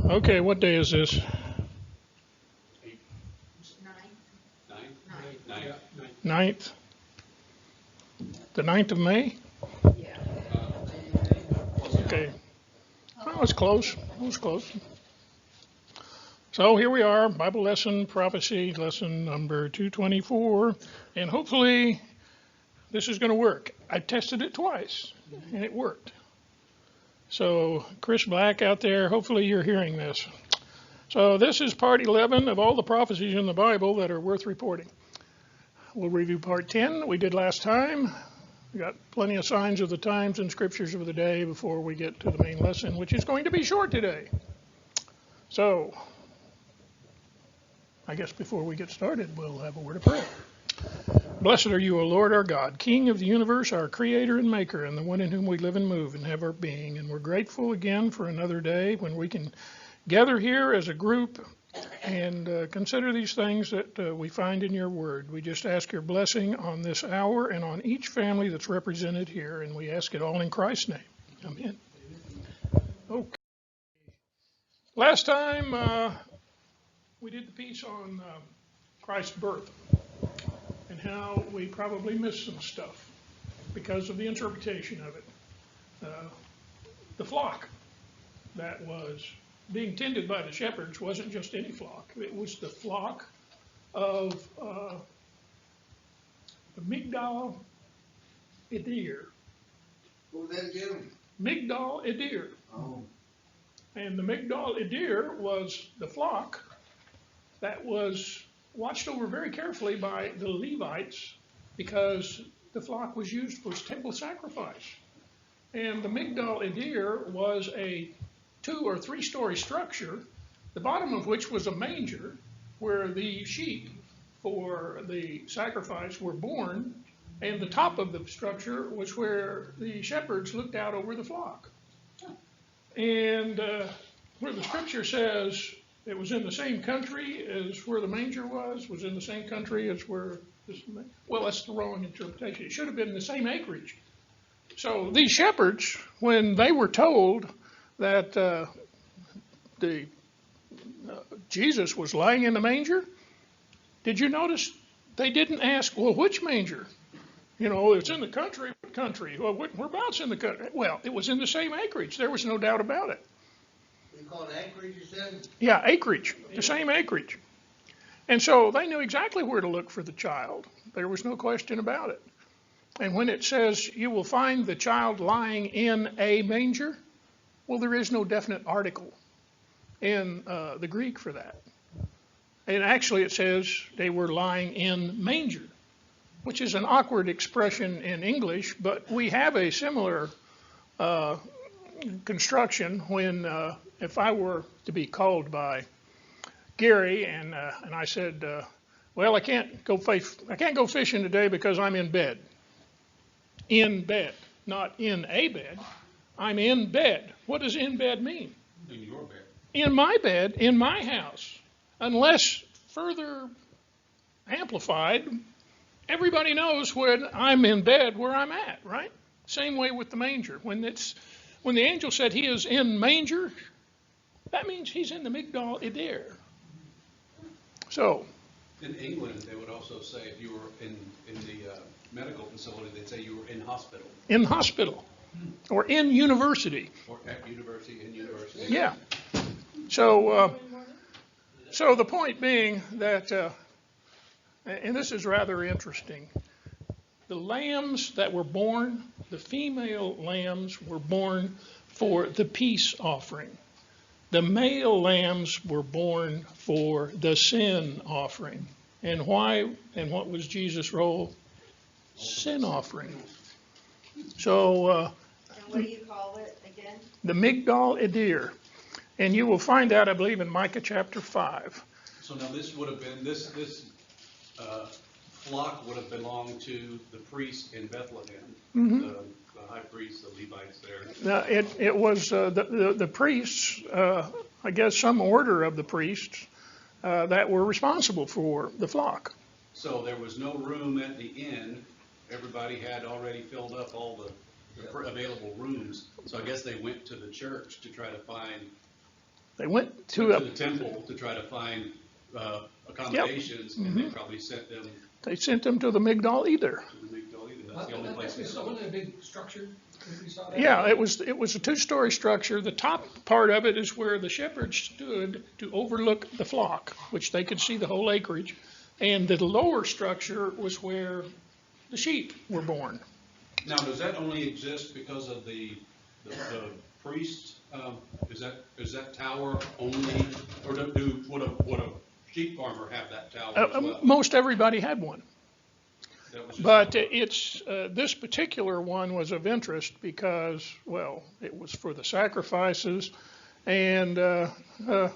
Okay, what day is this? Ninth. The 9th of May? Okay. Well, it's close. It was close. So here we are, Bible lesson, prophecy, lesson number 224. And hopefully this is going to work. I tested it twice, and it worked. So Chris Black out there, hopefully you're hearing this. So this is part 11 of all the prophecies in the Bible that are worth reporting. We'll review part 10 that we did last time. We got plenty of signs of the times and scriptures of the day before we get to the main lesson, which is going to be short today. So I guess before we get started, we'll have a word of prayer. Blessed are you, O Lord our God, King of the universe, our creator and maker, and the one in whom we live and move and have our being. And we're grateful again for another day when we can gather here as a group and consider these things that we find in your word. We just ask your blessing on this hour and on each family that's represented here, and we ask it all in Christ's name. Amen. Okay. Last time we did the piece on Christ's birth and how we probably missed some stuff because of the interpretation of it. The flock that was being tended by the shepherds wasn't just any flock. It was the flock of the Migdal Edir. What was that again? Migdal Edir. Oh. And the Migdal Edir was the flock that was watched over very carefully by the Levites because the flock was used for temple sacrifice. And the Migdal Edir was a 2 or 3 story structure, the bottom of which was a manger where the sheep for the sacrifice were born, and the top of the structure was where the shepherds looked out over the flock. And where the scripture says it was in the same country as where the manger was in the same country as where this, well, that's the wrong interpretation. It should have been the same acreage. So these shepherds, when they were told that Jesus was lying in the manger, did you notice they didn't ask, well, which manger? You know, it's in the country. What country? Well, whereabouts in the country? Well, it was in the same acreage. There was no doubt about it. You call it acreage, you said? Yeah, acreage, the same acreage. And so they knew exactly where to look for the child. There was no question about it. And when it says you will find the child lying in a manger, well, there is no definite article in the Greek for that. And actually it says they were lying in manger, which is an awkward expression in English, but we have a similar construction when if I were to be called by Gary and I said, well, I can't go fishing today because I'm in bed. In bed, not in a bed. I'm in bed. What does in bed mean? In your bed. In my bed, in my house. Unless further amplified, everybody knows when I'm in bed where I'm at, right? Same way with the manger. When the angel said he is in manger, that means he's in the Migdal Edir. So. In England, they would also say if you were in the medical facility, they'd say you were in hospital. In hospital. Or in university. Or at university, in university. Yeah. So the point being that, and this is rather interesting, the lambs that were born, the female lambs were born for the peace offering. The male lambs were born for the sin offering. And why? And what was Jesus' role? Sin offering. So, and what do you call it again? The Migdal Edir. And you will find that, I believe, in Micah chapter 5. So now this would have been, this flock would have belonged to the priest in Bethlehem, the high priest, the Levites there. It was the priests, I guess some order of the priests, that were responsible for the flock. So there was no room at the inn. Everybody had already filled up all the available rooms. So I guess they went to the church to try to find They went to Went to the temple to try to find accommodations, and they probably sent them they sent them to the Migdal Eder. to the Migdal. That's the only place they saw. Wasn't it a big structure? We saw that? Yeah, it was a two-story structure. The top part of it is where the shepherds stood to overlook the flock, which they could see the whole acreage. And the lower structure was where the sheep were born. Now, does that only exist because of the priests? Is that tower only, or would a sheep farmer have that tower as well? Most everybody had one. That was just- But this particular one was of interest because, well, it was for the sacrifices, and it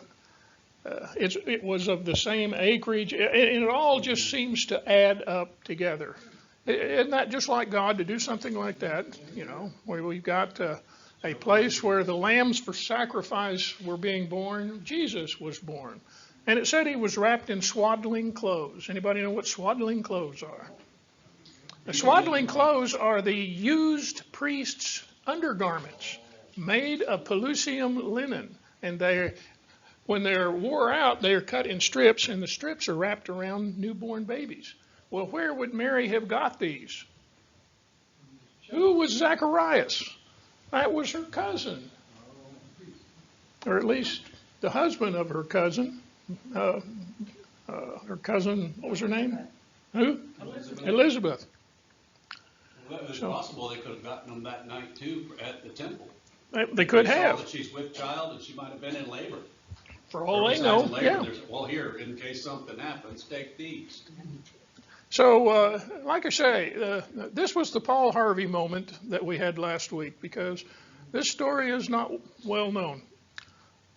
was of the same acreage, and it all just seems to add up together. Isn't that just like God to do something like that? You know, where we've got a place where the lambs for sacrifice were being born, Jesus was born. And it said he was wrapped in swaddling clothes. Anybody know what swaddling clothes are? The swaddling clothes are the used priests' undergarments made of Pelusium linen. And when they're wore out, they're cut in strips, and the strips are wrapped around newborn babies. Well, where would Mary have got these? Who was Zacharias? That was her cousin. Or at least the husband of her cousin. Her cousin, what was her name? Who? Elizabeth. Well, it was possible they could have gotten them that night too at the temple. They could They saw have, that she's with child, and she might have been in labor. for all Or they besides know. labor, Yeah. there's- Well, here, in case something happens, take these. So, like I say, this was the Paul Harvey moment that we had last week because this story is not well known.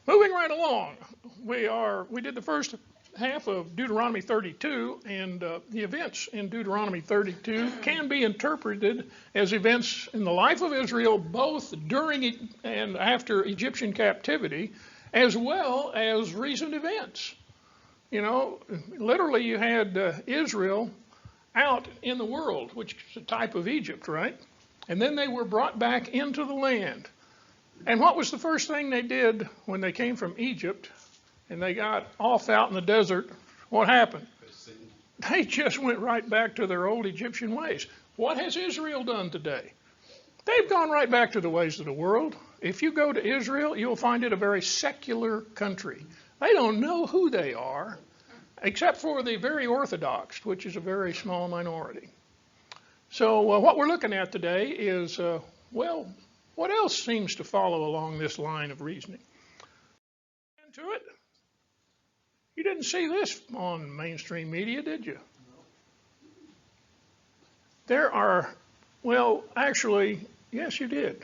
Moving right along, we did the first half of Deuteronomy 32, and the events in Deuteronomy 32 can be interpreted as events in the life of Israel, both during and after Egyptian captivity, as well as recent events. You know, literally you had Israel out in the world, which is a type of Egypt, right? And then they were brought back into the land. And what was the first thing they did when they came from Egypt and they got off out in the desert? What happened? They just went right back to their old Egyptian ways. What has Israel done today? They've gone right back to the ways of the world. If you go to Israel, you'll find it a very secular country. They don't know who they are, except for the very Orthodox, which is a very small minority. So what we're looking at today is, well, what else seems to follow along this line of reasoning? Into it. You didn't see this on mainstream media, did you? There are, well, actually, yes, you did.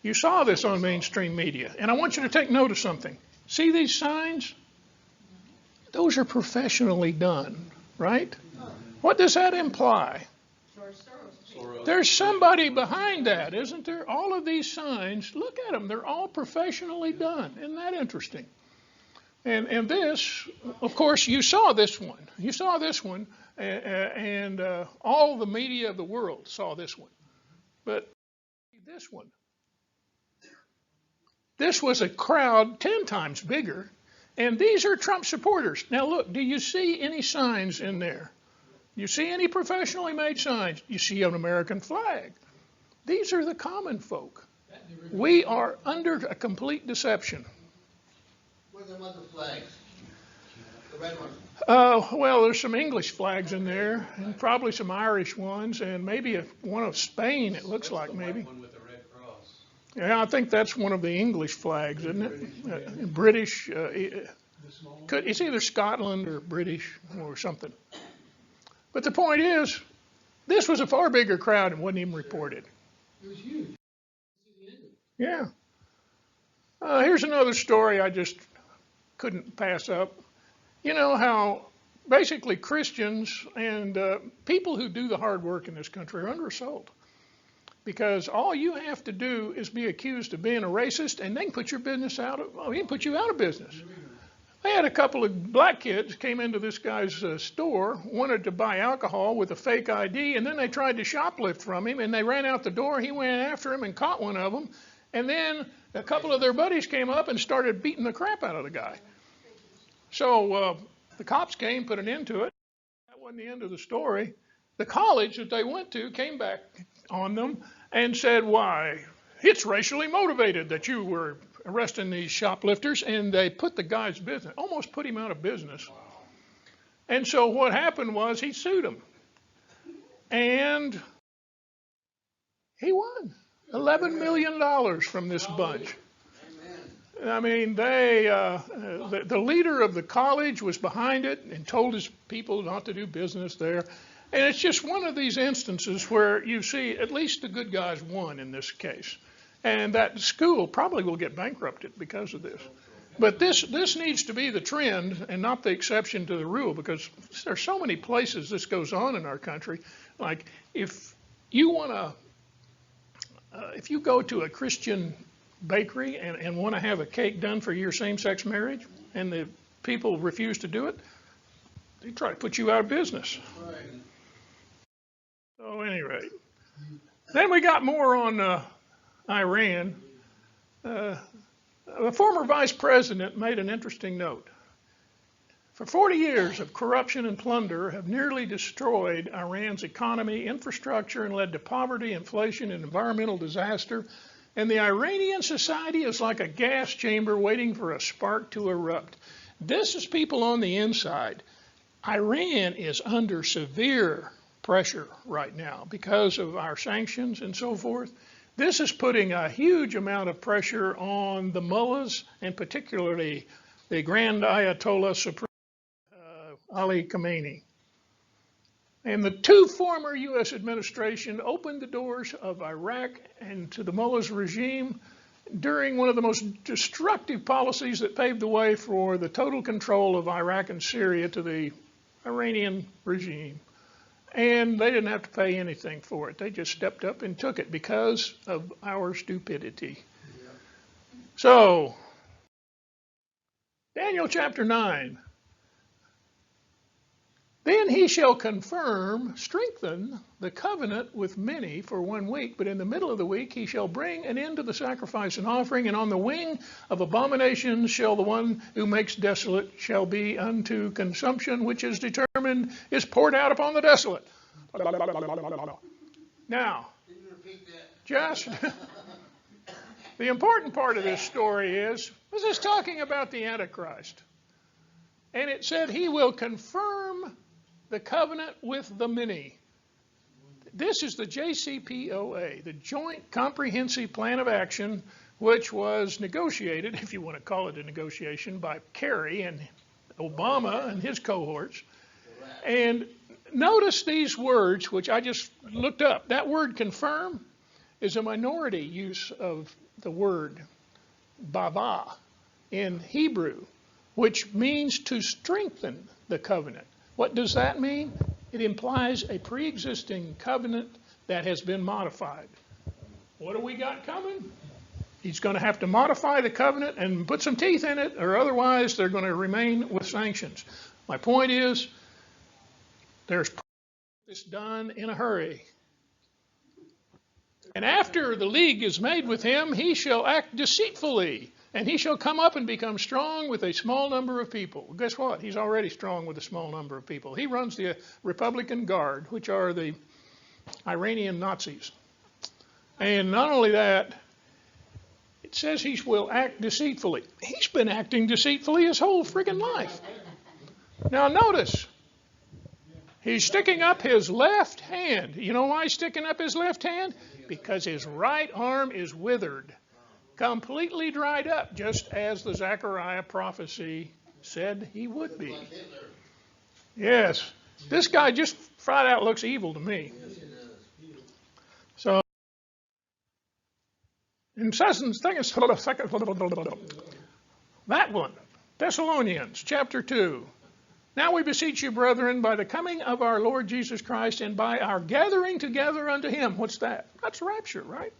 You saw this on mainstream media. And I want you to take note of something. See these signs? Those are professionally done, right? What does that imply? There's somebody behind that, isn't there? All of these signs, look at them. They're all professionally done. Isn't that interesting? And this, of course, you saw this one. You saw this one, and all the media of the world saw this one. But this one. This was a crowd 10 times bigger, and these are Trump supporters. Now look, do you see any signs in there? You see any professionally made signs? You see an American flag. These are the common folk. We are under a complete deception. What are them other flags? The red ones. Well, there's some English flags in there, and probably some Irish ones, and maybe one of Spain, it looks like maybe. One with the red cross. Yeah, I think that's one of the English flags, isn't it? British. It's either Scotland or British or something. But the point is, this was a far bigger crowd than wasn't even reported. It was huge. Yeah. Here's another story I just couldn't pass up. You know how basically Christians and people who do the hard work in this country are under assault. Because all you have to do is be accused of being a racist, and they can put your business out of, well, he can put you out of business. I had a couple of black kids came into this guy's store, wanted to buy alcohol with a fake ID, and then they tried to shoplift from him, and they ran out the door. He went after him and caught one of them, And then a couple of their buddies came up and started beating the crap out of the guy. So the cops came, put an end to it. That wasn't the end of the story. The college that they went to came back on them and said, why, it's racially motivated that you were arresting these shoplifters. And they put the guy's business, almost put him out of business. And so what happened was he sued them. And he won $11 million from this bunch. I mean, the leader of the college was behind it and told his people not to do business there. And it's just one of these instances where you see at least the good guys won in this case. And that school probably will get bankrupted because of this. But this needs to be the trend and not the exception to the rule, because there's so many places this goes on in our country. Like if you go to a Christian bakery and want to have a cake done for your same-sex marriage, and the people refuse to do it, they try to put you out of business. Right. So at any rate, then we got more on Iran. The former vice president made an interesting note. For 40 years of corruption and plunder have nearly destroyed Iran's economy, infrastructure, and led to poverty, inflation, and environmental disaster. And the Iranian society is like a gas chamber waiting for a spark to erupt. This is people on the inside. Iran is under severe pressure right now because of our sanctions and so forth. This is putting a huge amount of pressure on the mullahs, and particularly the Grand Ayatollah Supreme Ali Khamenei. And the two former U.S. administration opened the doors of Iraq and to the mullahs regime during one of the most destructive policies that paved the way for the total control of Iraq and Syria to the Iranian regime. And they didn't have to pay anything for it. They just stepped up and took it because of our stupidity. Yeah. So, Daniel chapter 9. Then he shall confirm, strengthen the covenant with many for 1 week, but in the middle of the week he shall bring an end to the sacrifice and offering, and on the wing of abominations shall the one who makes desolate shall be unto consumption, which is determined, is poured out upon the desolate. Now, just the important part of this story is this talking about the Antichrist. And it said he will confirm the covenant with the many. This is the JCPOA, the Joint Comprehensive Plan of Action, which was negotiated, if you want to call it a negotiation, by Kerry and Obama and his cohorts. And notice these words, which I just looked up. That word confirm is a minority use of the word bava in Hebrew, which means to strengthen the covenant. What does that mean? It implies a pre-existing covenant that has been modified. What do we got coming? He's going to have to modify the covenant and put some teeth in it, or otherwise they're going to remain with sanctions. My point is, there's this done in a hurry. And after the league is made with him, he shall act deceitfully. And he shall come up and become strong with a small number of people. Well, guess what? He's already strong with a small number of people. He runs the Republican Guard, which are the Iranian Nazis. And not only that, it says he will act deceitfully. He's been acting deceitfully his whole friggin' life. Now notice, he's sticking up his left hand. You know why he's sticking up his left hand? Because his right arm is withered. Completely dried up, just as the Zechariah prophecy said he would be. Yes, this guy just flat out looks evil to me. So, in that one, Thessalonians chapter 2. Now we beseech you, brethren, by the coming of our Lord Jesus Christ and by our gathering together unto him. What's that? That's rapture, right?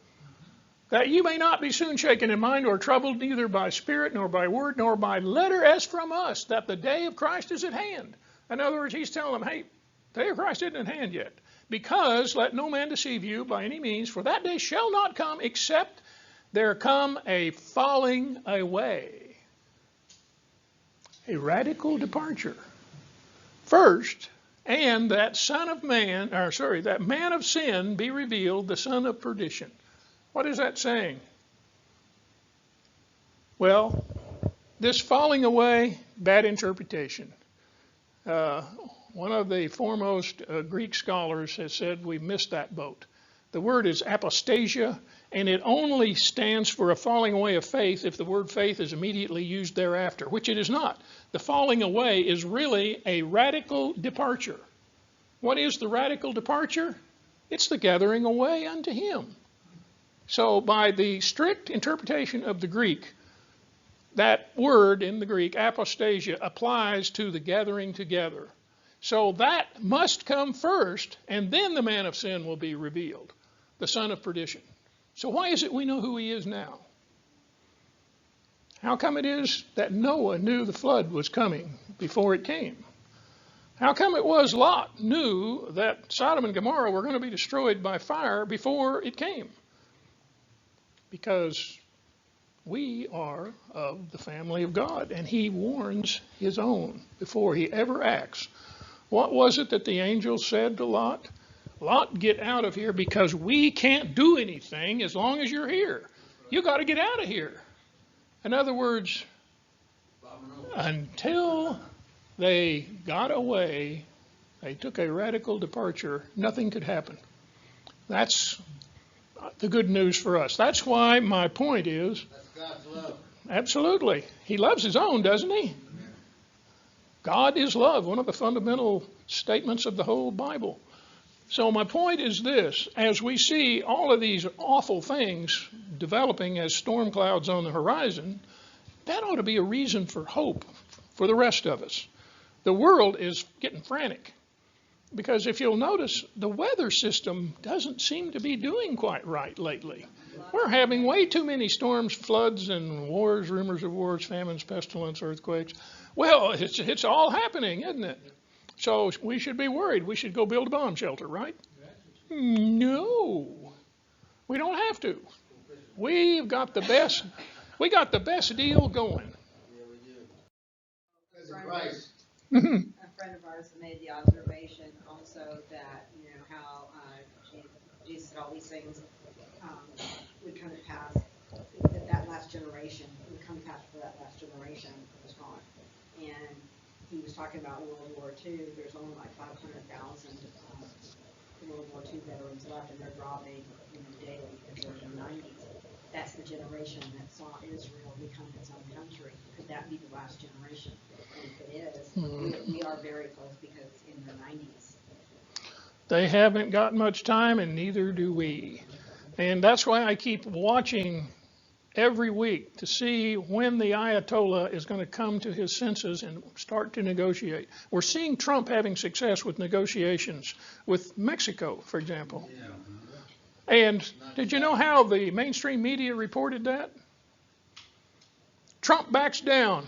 That you may not be soon shaken in mind or troubled, neither by spirit, nor by word, nor by letter as from us, that the day of Christ is at hand. In other words, he's telling them, hey, the day of Christ isn't at hand yet. Because let no man deceive you by any means, for that day shall not come except there come a falling away, a radical departure. First, and that that man of sin be revealed, the son of perdition. What is that saying? Well, this falling away, bad interpretation. One of the foremost Greek scholars has said we missed that boat. The word is apostasia, and it only stands for a falling away of faith if the word faith is immediately used thereafter, which it is not. The falling away is really a radical departure. What is the radical departure? It's the gathering away unto him. So by the strict interpretation of the Greek, that word in the Greek, apostasia, applies to the gathering together. So that must come first, and then the man of sin will be revealed, the son of perdition. So why is it we know who he is now? How come it is that Noah knew the flood was coming before it came? How come it was Lot knew that Sodom and Gomorrah were going to be destroyed by fire before it came? Because we are of the family of God, and he warns his own before he ever acts. What was it that the angel said to Lot? Lot, get out of here because we can't do anything as long as you're here. You got to get out of here. In other words, until they got away, they took a radical departure, nothing could happen. That's the good news for us. That's why my point is, That's God's love. absolutely, he loves his own, doesn't he? God is love, one of the fundamental statements of the whole Bible. So my point is this: as we see all of these awful things developing as storm clouds on the horizon, that ought to be a reason for hope for the rest of us. The world is getting frantic because if you'll notice, the weather system doesn't seem to be doing quite right lately. We're having way too many storms, floods, and wars, rumors of wars, famines, pestilence, earthquakes. Well, it's all happening, isn't it? So we should be worried. We should go build a bomb shelter, right? No, we don't have to. We got the best deal going. Yeah, we do. Because of Christ. A friend of ours made the observation also that, how Jesus said all these things would come to pass, that last generation would come to pass for that last generation was gone. And he was talking about World War II. There's only like 500,000 World War II veterans left, and they're dropping daily because they're in the 90s. That's the generation that saw Israel become its own country. Could that be the last generation? And if it is, we are very close because in the 90s. They haven't got much time, and neither do we. And that's why I keep watching every week to see when the Ayatollah is going to come to his senses and start to negotiate. We're seeing Trump having success with negotiations with Mexico, for example. And did you know how the mainstream media reported that? Trump backs down.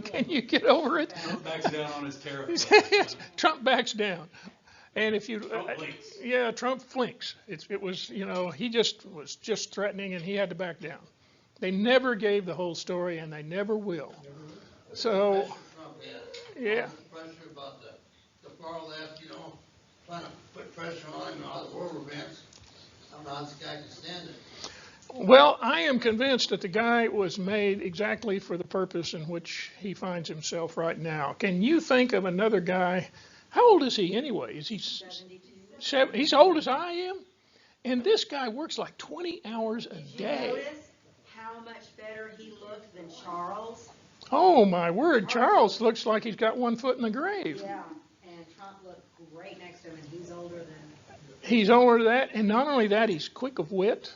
Can you get over it? Trump backs down on his tariff. Yes, Trump backs down. And if you, Trump flinks. It was, he was just threatening, and he had to back down. They never gave the whole story, and they never will. So, yeah. Pressure about the far left, trying to put pressure on him and all the world events. I don't know how this guy can stand it. Well, I am convinced that the guy was made exactly for the purpose in which he finds himself right now. Can you think of another guy? How old is he anyway? Is he 72? He's old as I am? And this guy works like 20 hours a Did day. you notice how much better he looked than Charles? Oh, my word. Charles looks like he's got one foot in the grave. Yeah, and Trump looked great next to him, and he's older than... He's older than that, and not only that, he's quick of wit.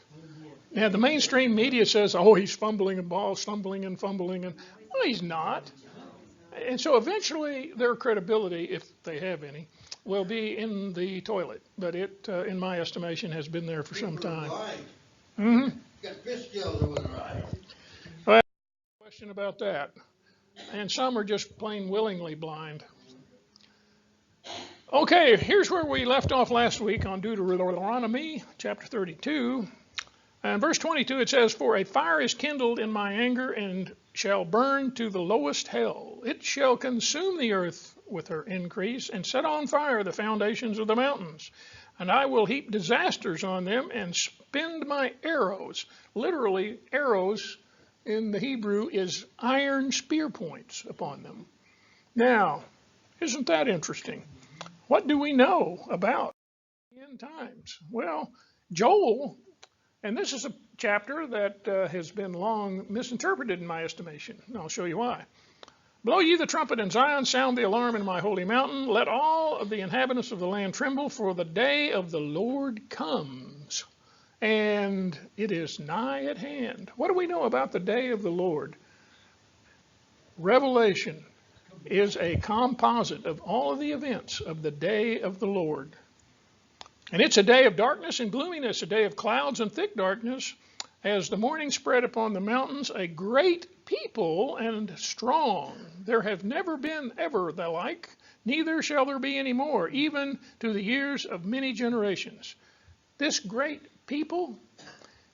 Now, the mainstream media says, oh, he's fumbling and stumbling and fumbling. And well, he's not. And so eventually their credibility, if they have any, will be in the toilet. But it, in my estimation, has been there for some time. Mm-hmm. Got fish scales over the ride. Well, no question about that. And some are just plain willingly blind. Okay, here's where we left off last week on Deuteronomy chapter 32. And verse 22, it says, "For a fire is kindled in my anger and shall burn to the lowest hell. It shall consume the earth with her increase and set on fire the foundations of the mountains. And I will heap disasters on them and spend my arrows." Literally, arrows in the Hebrew is iron spear points upon them. Now, isn't that interesting? What do we know about the end times? Well, Joel, and this is a chapter that has been long misinterpreted in my estimation, and I'll show you why. "Blow ye the trumpet in Zion, sound the alarm in my holy mountain. Let all of the inhabitants of the land tremble, for the day of the Lord comes, and it is nigh at hand." What do we know about the day of the Lord? Revelation is a composite of all of the events of the day of the Lord. And it's a day of darkness and gloominess, a day of clouds and thick darkness. As the morning spread upon the mountains, a great people and strong. There have never been ever the like, neither shall there be any more, even to the years of many generations. This great people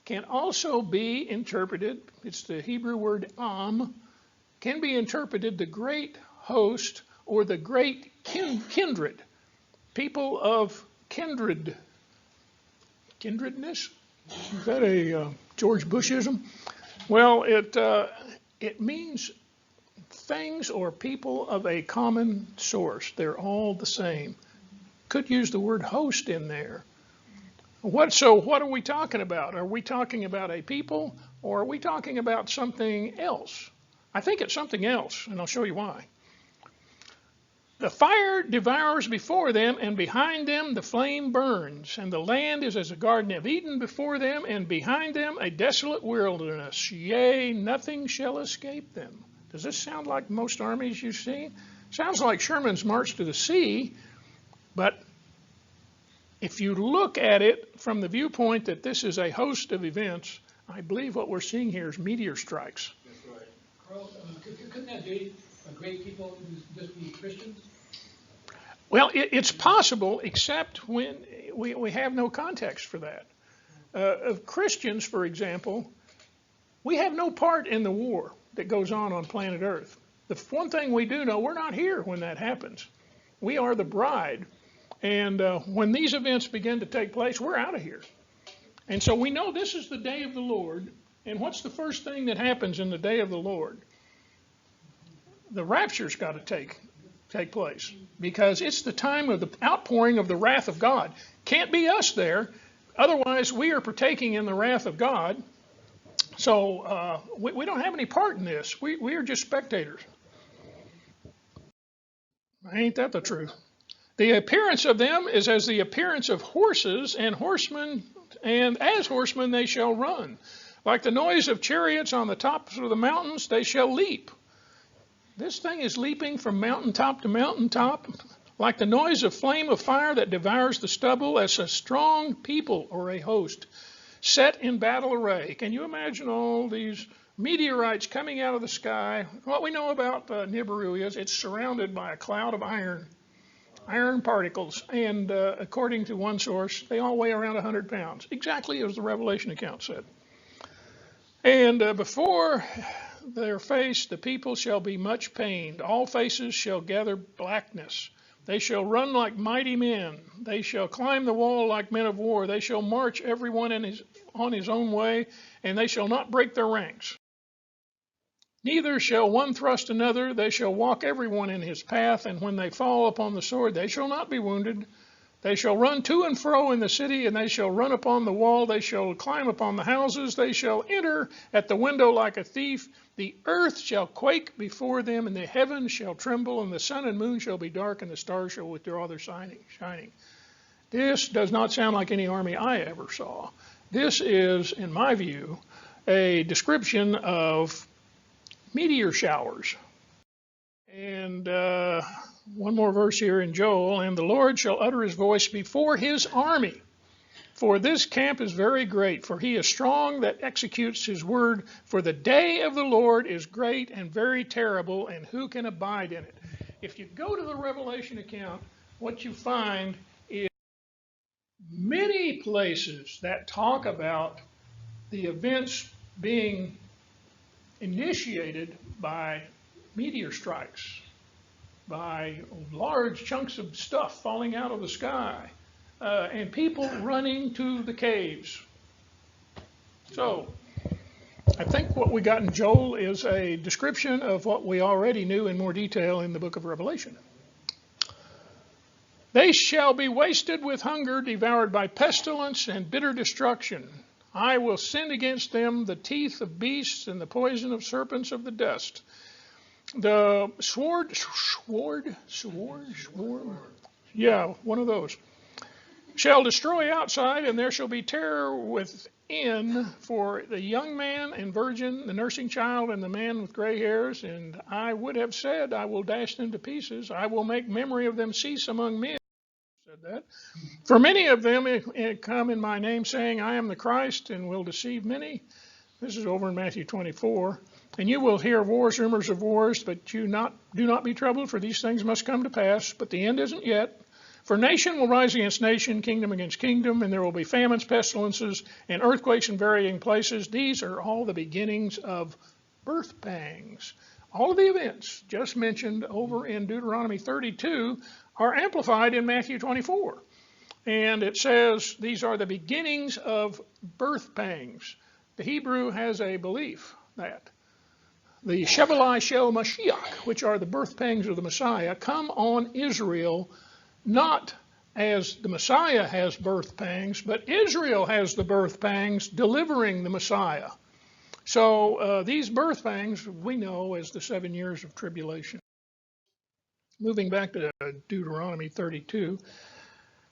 can also be interpreted, it's the Hebrew word can be interpreted the great host or the great kindred, people of kindredness. Is that a George Bushism? Well, it means things or people of a common source. They're all the same. Could use the word host in there. So what are we talking about? Are we talking about a people, or are we talking about something else? I think it's something else, and I'll show you why. "The fire devours before them, and behind them the flame burns, and the land is as a garden of Eden before them, and behind them a desolate wilderness. Yea, nothing shall escape them." Does this sound like most armies you see? Sounds like Sherman's March to the Sea, but if you look at it from the viewpoint that this is a host of events, I believe what we're seeing here is meteor strikes. That's right. Carl, couldn't that be a great people who just be Christians? Well, it's possible, except when we have no context for that. Of Christians, for example, we have no part in the war that goes on planet Earth. The one thing we do know, we're not here when that happens. We are the bride. And when these events begin to take place, we're out of here. And so we know this is the day of the Lord. And what's the first thing that happens in the day of the Lord? The rapture's got to take place, because it's the time of the outpouring of the wrath of God. Can't be us there. Otherwise, we are partaking in the wrath of God. So we don't have any part in this. We are just spectators. Ain't that the truth? "The appearance of them is as the appearance of horses and horsemen, and as horsemen they shall run. Like the noise of chariots on the tops of the mountains, they shall leap." This thing is leaping from mountaintop to mountaintop, like the noise of flame of fire that devours the stubble, as a strong people or a host set in battle array. Can you imagine all these meteorites coming out of the sky? What we know about Nibiru is it's surrounded by a cloud of iron particles, and according to one source, they all weigh around 100 pounds, exactly as the Revelation account said. "And before their face the people shall be much pained. All faces shall gather blackness. They shall run like mighty men. They shall climb the wall like men of war. They shall march every one on his own way, and they shall not break their ranks. Neither shall one thrust another. They shall walk every one in his path, and when they fall upon the sword, they shall not be wounded. They shall run to and fro in the city, and they shall run upon the wall. They shall climb upon the houses. They shall enter at the window like a thief. The earth shall quake before them, and the heavens shall tremble, and the sun and moon shall be dark, and the stars shall withdraw their shining." This does not sound like any army I ever saw. This is, in my view, a description of meteor showers. And one more verse here in Joel. "And the Lord shall utter his voice before his army. For this camp is very great, for he is strong that executes his word. For the day of the Lord is great and very terrible, and who can abide in it?" If you go to the Revelation account, what you find is many places that talk about the events being initiated by meteor strikes, by large chunks of stuff falling out of the sky, and people running to the caves. So, I think what we got in Joel is a description of what we already knew in more detail in the book of Revelation. They shall be wasted with hunger, devoured by pestilence and bitter destruction. I will send against them the teeth of beasts and the poison of serpents of the dust. The sword, yeah, one of those, shall destroy outside, and there shall be terror within for the young man and virgin, the nursing child, and the man with gray hairs. And I would have said, I will dash them to pieces. I will make memory of them cease among men. Said that. For many of them come in my name, saying, I am the Christ, and will deceive many. This is over in Matthew 24. And you will hear wars, rumors of wars, but do not be troubled, for these things must come to pass. But the end isn't yet. For nation will rise against nation, kingdom against kingdom, and there will be famines, pestilences, and earthquakes in varying places. These are all the beginnings of birth pangs. All of the events just mentioned over in Deuteronomy 32 are amplified in Matthew 24. And it says these are the beginnings of birth pangs. The Hebrew has a belief that the Shevalai Shel Mashiach, which are the birth pangs of the Messiah, come on Israel not as the Messiah has birth pangs, but Israel has the birth pangs delivering the Messiah. So these birth pangs we know as the 7 years of tribulation. Moving back to Deuteronomy 32.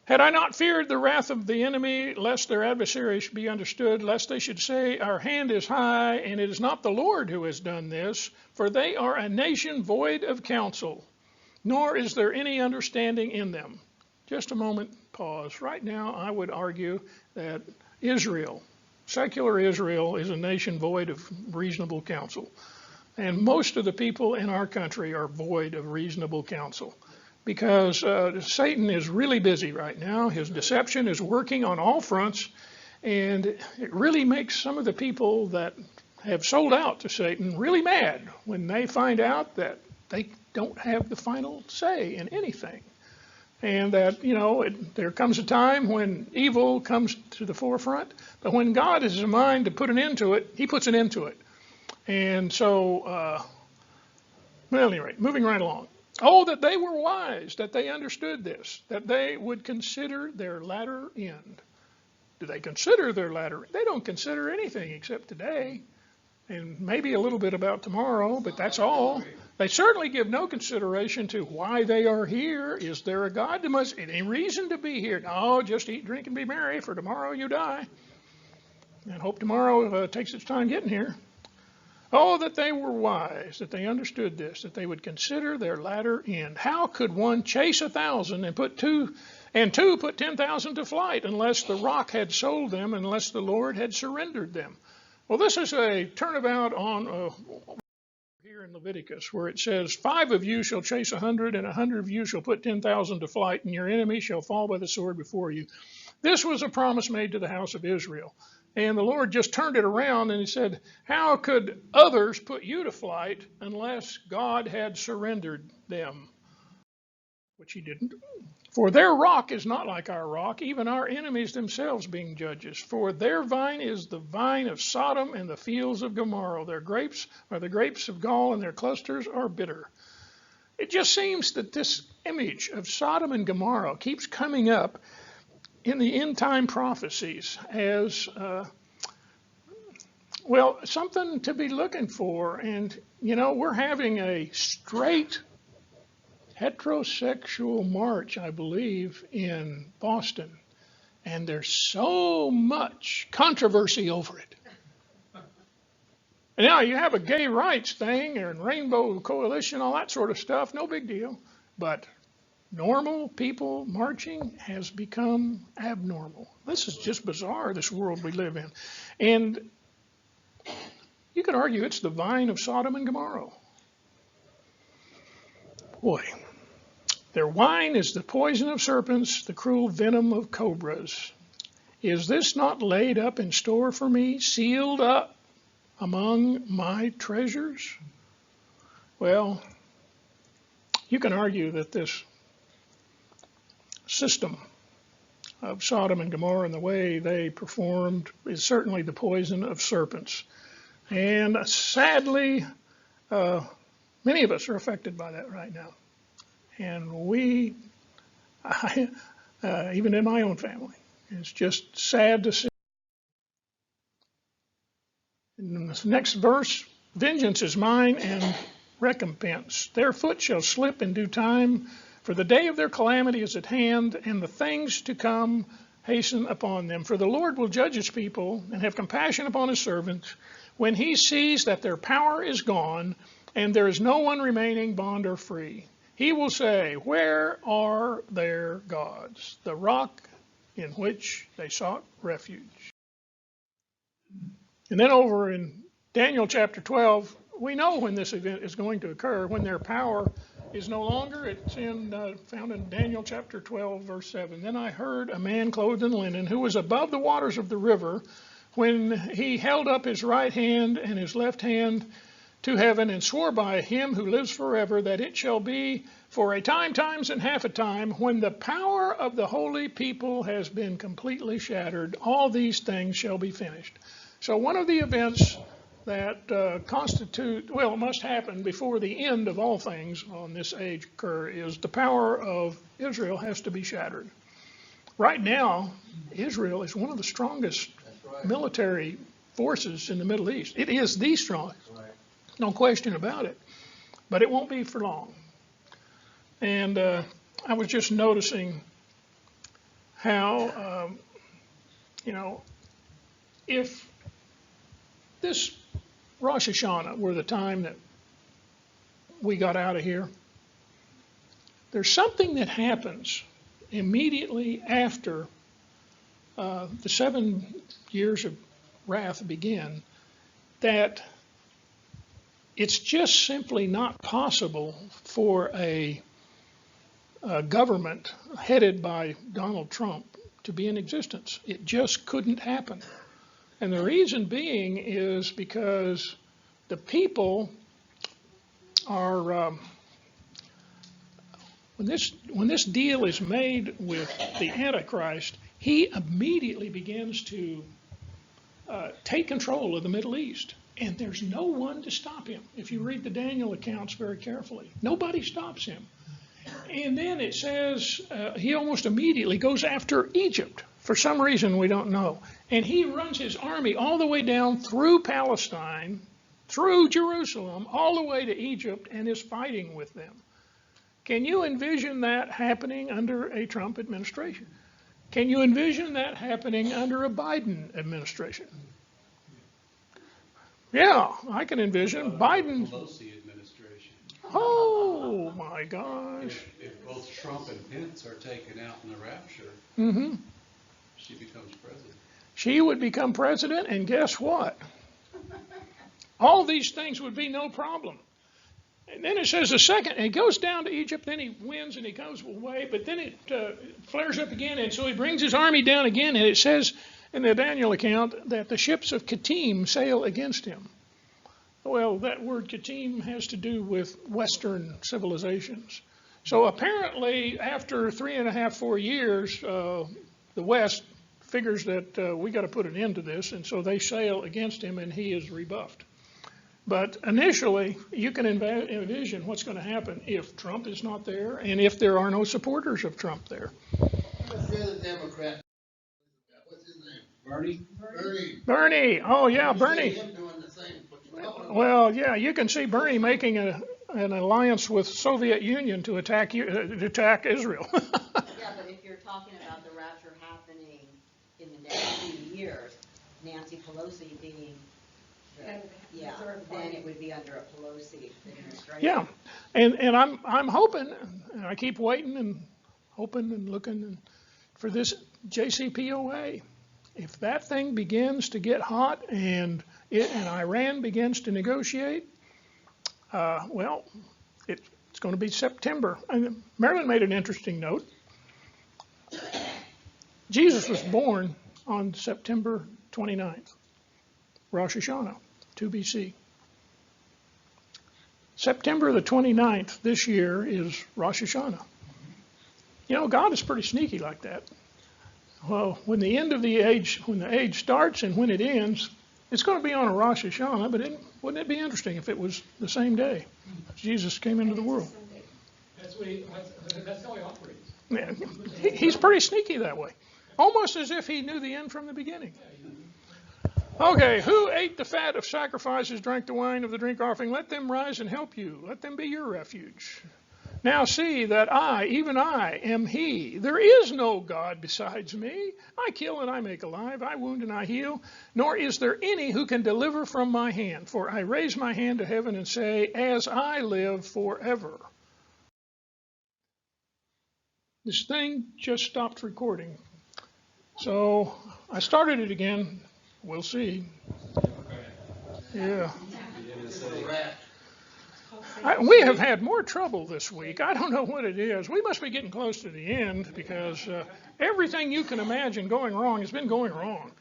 Had I not feared the wrath of the enemy, lest their adversaries should be understood, lest they should say, our hand is high, and it is not the Lord who has done this, for they are a nation void of counsel, nor is there any understanding in them. Just a moment, pause. Right now, I would argue that Israel, secular Israel, is a nation void of reasonable counsel. And most of the people in our country are void of reasonable counsel. Because Satan is really busy right now. His deception is working on all fronts, and it really makes some of the people that have sold out to Satan really mad when they find out that they don't have the final say in anything. And that, there comes a time when evil comes to the forefront, but when God has a mind to put an end to it, he puts an end to it. And so, well, anyway, moving right along. Oh, that they were wise, that they understood this, that they would consider their latter end. Do they consider their latter end? They don't consider anything except today, and maybe a little bit about tomorrow, but that's all. They certainly give no consideration to why they are here. Is there a God? There must any reason to be here? No, just eat, drink, and be merry, for tomorrow you die. And hope tomorrow takes its time getting here. Oh, that they were wise, that they understood this, that they would consider their latter end. How could one chase 1,000 and put two put 10,000 to flight unless the rock had sold them, unless the Lord had surrendered them? Well, this is a turnabout on here in Leviticus, where it says, 5 of you shall chase 100, and 100 of you shall put 10,000 to flight, and your enemy shall fall by the sword before you. This was a promise made to the house of Israel. And the Lord just turned it around and he said, how could others put you to flight unless God had surrendered them? Which he didn't. For their rock is not like our rock, even our enemies themselves being judges. For their vine is the vine of Sodom and the fields of Gomorrah. Their grapes are the grapes of gall, and their clusters are bitter. It just seems that this image of Sodom and Gomorrah keeps coming up in the end time prophecies as, something to be looking for. And, we're having a straight heterosexual march, I believe, in Boston. And there's so much controversy over it. And now you have a gay rights thing and Rainbow Coalition, all that sort of stuff, no big deal. But normal people marching has become abnormal. This is just bizarre, this world we live in. And you could argue it's the vine of Sodom and Gomorrah. Boy, their wine is the poison of serpents, the cruel venom of cobras. Is this not laid up in store for me, sealed up among my treasures? Well, you can argue that this system of Sodom and Gomorrah and the way they performed is certainly the poison of serpents. And sadly, many of us are affected by that right now. And even in my own family, it's just sad to see. In the next verse, vengeance is mine and recompense. Their foot shall slip in due time, for the day of their calamity is at hand, and the things to come hasten upon them. For the Lord will judge his people and have compassion upon his servants when he sees that their power is gone and there is no one remaining bond or free. He will say, where are their gods, the rock in which they sought refuge? And then over in Daniel chapter 12, we know when this event is going to occur, when their power is no longer. It's found in Daniel chapter 12, verse 7. Then I heard a man clothed in linen who was above the waters of the river, when he held up his right hand and his left hand to heaven and swore by him who lives forever that it shall be for a time, times, and half a time, when the power of the holy people has been completely shattered, all these things shall be finished. So one of the events that must happen before the end of all things on this age occur is the power of Israel has to be shattered. Right now, Israel is one of the strongest military forces in the Middle East. It is the strongest, no question about it, but it won't be for long. And I was just noticing how, if this Rosh Hashanah were the time that we got out of here, there's something that happens immediately after the 7 years of wrath begin, that it's just simply not possible for a government headed by Donald Trump to be in existence. It just couldn't happen. And the reason being is because the people are, when this deal is made with the Antichrist, he immediately begins to take control of the Middle East. And there's no one to stop him. If you read the Daniel accounts very carefully, nobody stops him. And then it says he almost immediately goes after Egypt. For some reason we don't know. And he runs his army all the way down through Palestine, through Jerusalem, all the way to Egypt, and is fighting with them. Can you envision that happening under a Trump administration? Can you envision that happening under a Biden administration? Yeah, I can envision Biden. Pelosi administration. Oh my gosh. If both Trump and Pence are taken out in the rapture, she becomes president. She would become president, and guess what? All these things would be no problem. And then it says the second, and he goes down to Egypt, then he wins and he goes away, but then it flares up again, and so he brings his army down again, and it says in the Daniel account that the ships of Kittim sail against him. Well, that word Kittim has to do with Western civilizations. So apparently, after 3.5, 4 years, the West figures that we got to put an end to this, and so they sail against him, and he is rebuffed. But initially, you can envision what's going to happen if Trump is not there, and if there are no supporters of Trump there. What's the other Democrat? What's his name? Bernie? Bernie. Oh, yeah, See Bernie. him doing the same. Well, yeah, you can see Bernie making an alliance with Soviet Union to attack Israel. Yeah, but if you're talking about the rapture happening in the next few years, Nancy Pelosi being, then it would be under a Pelosi administration. Yeah, and I'm hoping, and I keep waiting and hoping and looking for this JCPOA. If that thing begins to get hot and Iran begins to negotiate, it's going to be September. And Marilyn made an interesting note. Jesus was born on September 29th, Rosh Hashanah, 2 BC. September the 29th this year is Rosh Hashanah. You know, God is pretty sneaky like that. Well, when the age starts and when it ends, it's going to be on a Rosh Hashanah, but wouldn't it be interesting if it was the same day Jesus came into the world? That's how he operates. Yeah, he's pretty sneaky that way. Almost as if he knew the end from the beginning. Okay, who ate the fat of sacrifices, drank the wine of the drink offering? Let them rise and help you. Let them be your refuge. Now see that I, even I, am he. There is no God besides me. I kill and I make alive. I wound and I heal. Nor is there any who can deliver from my hand. For I raise my hand to heaven and say, as I live forever. This thing just stopped recording. So I started it again. We'll see. Yeah. We have had more trouble this week. I don't know what it is. We must be getting close to the end because everything you can imagine going wrong has been going wrong.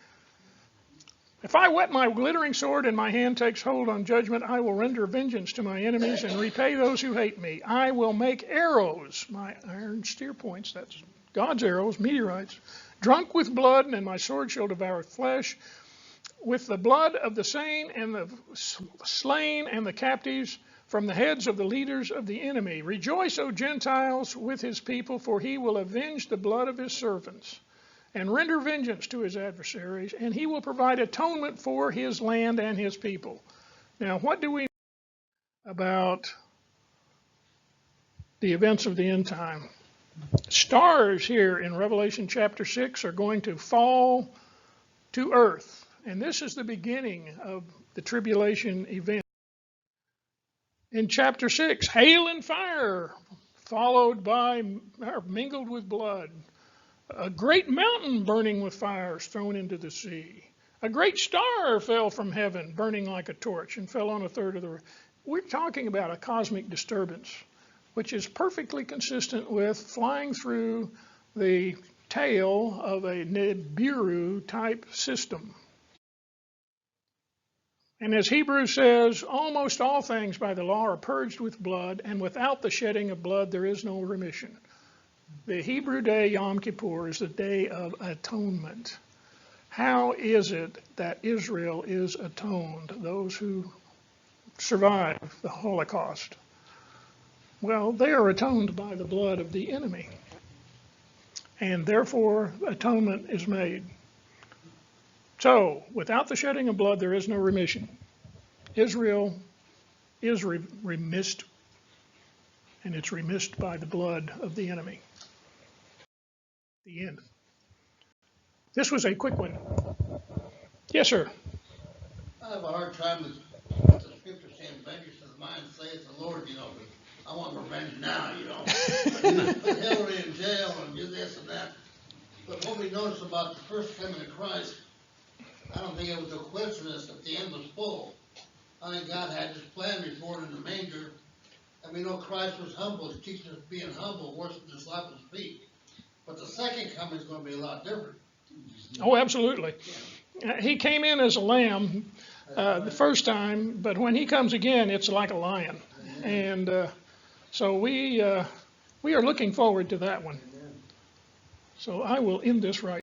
If I whet my glittering sword and my hand takes hold on judgment, I will render vengeance to my enemies and repay those who hate me. I will make arrows, my iron spear points, that's God's arrows, meteorites, drunk with blood, and my sword shall devour flesh. With the blood of the slain and the captives from the heads of the leaders of the enemy. Rejoice, O Gentiles, with his people, for he will avenge the blood of his servants and render vengeance to his adversaries, and he will provide atonement for his land and his people. Now, what do we know about the events of the end time? Stars here in Revelation chapter 6 are going to fall to earth. And this is the beginning of the tribulation event. In chapter 6, hail and fire, followed by, or mingled with blood. A great mountain burning with fire is thrown into the sea. A great star fell from heaven, burning like a torch, and fell on a third of the earth. We're talking about a cosmic disturbance, which is perfectly consistent with flying through the tail of a Nibiru type system. And as Hebrews says, almost all things by the law are purged with blood, and without the shedding of blood there is no remission. The Hebrew day Yom Kippur is the day of atonement. How is it that Israel is atoned, those who survive the Holocaust? Well, they are atoned by the blood of the enemy, and therefore atonement is made. So, without the shedding of blood, there is no remission. Israel is remissed, and it's remissed by the blood of the enemy. The end. This was a quick one. Yes, sir. I have a hard time with the scripture saying, vengeance of mine, saith the Lord, but I want revenge now, Put Hillary in jail and do this and that. But what we notice about the first coming of Christ, I don't think it was a coincidence that the end was full. I think God had this plan before in the manger, and we know Christ was humble. He teaches us being humble, worship the disciples' feet. But the second coming is going to be a lot different. Oh, absolutely. He came in as a lamb the first time, but when he comes again, it's like a lion. And so we are looking forward to that one. So I will end this right